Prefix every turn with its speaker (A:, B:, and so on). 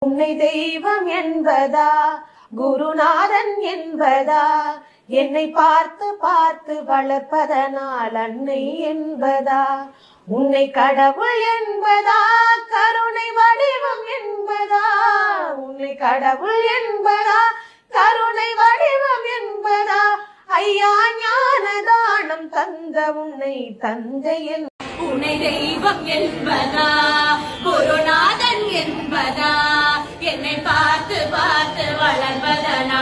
A: உன்னை தெய்வம் என்பதா குருநாதன் என்பதா என்னை பார்த்து பார்த்து வளர்ப்பதனால் அன்னை என்பதா உன்னை கடவுள் என்பதா கருணை வடிவம் என்பதா உன்னை கடவுள் என்பதா கருணை வடிவம் என்பதா ஐயா ஞான தானம் தந்த உன்னை தந்தை
B: உன்னை தெய்வம் என்பதா குருநாதன் என்பதா என்னை பார்த்து பார்த்து வளர்வதனா